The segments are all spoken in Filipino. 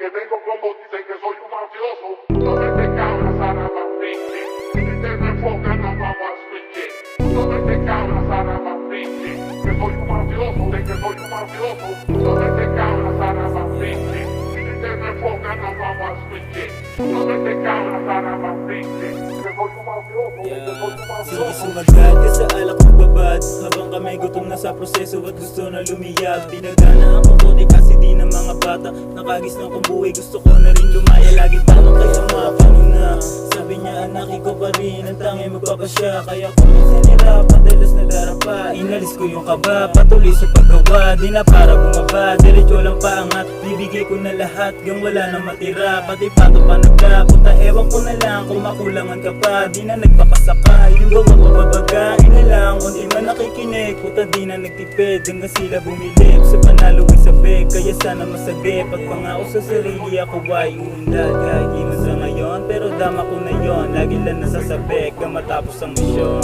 porque tengo como dicen que soy un mafioso. No te cabras, Saraba, pinche. Si te me enfoca, no vamos a switch. No te cabras, Saraba, pinche. Que soy un mafioso, de que soy un mafioso. No te cabras, Saraba, pinche. Si te me enfoca, no vamos a switch. No te cabras, Saraba, pinche. Que soy un mafioso, de que soy un mafioso. Sige sumagad ka sa alak magbabad habang kami gutom na sa proseso at gusto na lumiyab. Pinagana ang kukuti kasi di na mga bata. Nakagis ng kumbuhay, gusto ko na rin lumaya. Lagi tanong kaya mapano na. Sabi niya anak, ikaw pa rin ang tangi magpapasya. Kaya kung minsan nila padalas na darapa, inalis ko yung kaba, patuloy sa paggawa. Di na para bumaba, diretso lang paangat. Bibigay ko na lahat, gang wala na matira. Pati pato pa nagkapunta, ewan ko na lang kung makulangan ka pa. Di na nagpapasakay, yung gawa mababaga. Ina lang, unti man nakikinig, puta di na nagtipid. Hanggang sila bumilip sa panalo ay sabik. Kaya sana masagip, pag pangako sa sarili ako ay uunlad. Kahit di man sa ngayon, pero dama ko na yon. Lagi lang nasasabik, hanggang matapos ang misyon.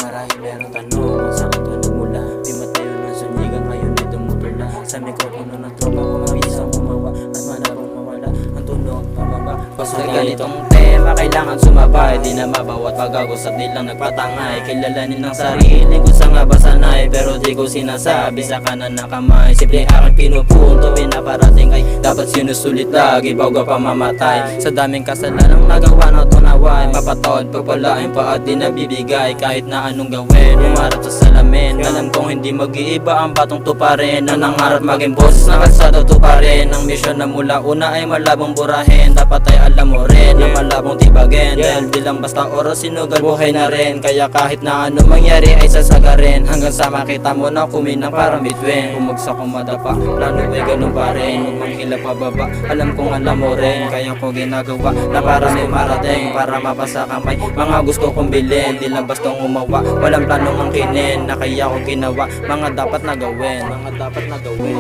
Marahil meron tanong kung saan ito nagmula. Di matayo ng sunyigan, ngayon ay tumutula. Sa mikropono ng tropa ko mabisang gumawa at manabang mawala ang tunog pababa. Basta ganitong tema kailangan sumabay. Di na mabawat pagagos at nilang nagpatangay. Kilalanin ng sarili kung saan nga ba sanay, pero di ko sinasabi sa kanan ng kamay. Simple aking pinupunto, pinaparating ay dapat sinusulit lagi bago pa mamatay. Sa daming kasalanang nagawa na tunaway, mapatawad pagpalain pa at di nabibigay. Kahit na anong gawin, umarap sa salamin. Alam kong hindi mag-iiba ang batong tuparin. Na nangarap maging boses na kalsada tuparin. Ang misyon na mula una ay malabong burahin. Dapat ay alam mo rin na malabong tibagin. Dahil di lang basta oras sinugal buhay na rin. Kaya kahit na ano mangyari ay sasagarin. Hanggang sa makita mo na kuminang parang bituin. Bumagsak kong madapa, plano ay ganun pa rin. Huwag manghila pababa, alam kong alam mo rin. Kaya ko ginagawa na para may marating. Para mapasa kamay, mga gusto kong bilhin. Di lang bastong umawa, walang planong angkinin. Na kaya ko ginawa, mga dapat na gawin. Mga dapat na gawin.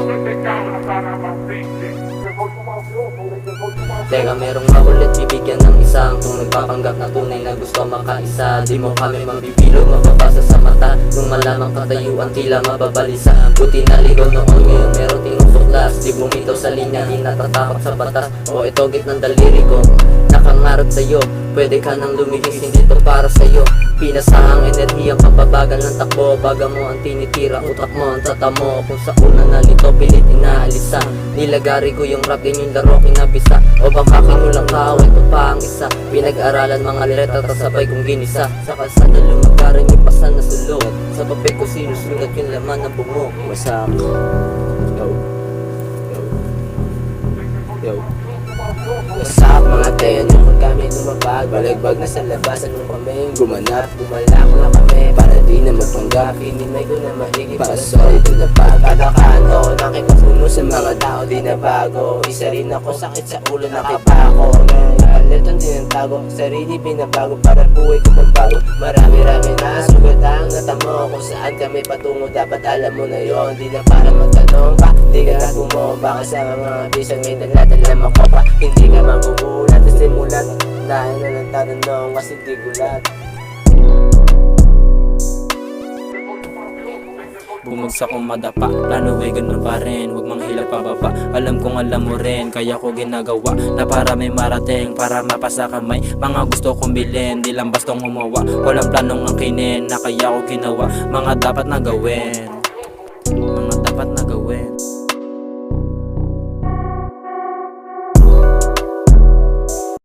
Teka, merong maulit bibigyan ng isang kung nagpapanggap na tunay na gusto makaisa. Di mo kami mabibilo, mababasa sa mata. Nung malamang katayuan, tila mababalisa. Buti na ligaw noon, ngayon meron tinusuklas. Di bumitaw sa linya, di natatakot sa batas. O ito gitnang daliri ko, nakangarap sa'yo. Pwede ka nang lumihis, hindi to para sa'yo. Pinasahang enerhiya, pampabagal ng takbo. Baga mo ang tinitira, utak mo ang tata mo. Kung sa una nalito, pilit inaalisa. Nilagari ko yung rap, din yung laro kinabisa. O baka kinulang ka, o ito pa ang isa. Pinag-aralan mga letra, tas sabay kong ginisa. Sa kalsada lumagaran yung pasan na sulok. Sa papel ko sinusulat yung laman ng bungok. Wasak. Yo. Yo. Yo. Wasak mga tayo nung kami lumabag. Balagbag na sa labasan nung kami gumanap. Gumalak na kami para di na magpanggap. Hinimay ko na mahigit para sorry to the pag. Kada kanto nakipapuno sa mga tao di na bago. Isa rin ako sakit sa ulo nakipako. Palit ang tinantago, sarili binabago para buhay ko magbago. Marami-rami na sugat ang natamo. Kung saan kami patungo dapat alam mo na yon. Di na para magtanong pa, di ka na gumawa. Baka sa mga bisan may dala-dala makopa. Hindi ka magugulat sa simulat. Dahil na lang tatanong kasi di gulat. Bumagsak kong madapa, plano ay ganun pa rin. Huwag manghila pababa, alam kong alam mo rin. Kaya ko ginagawa na para may marating. Para mapasa kamay, mga gusto kong bilhin. Di lang bastong umawa, walang planong angkinin. Na kaya ko ginawa, mga dapat na gawin.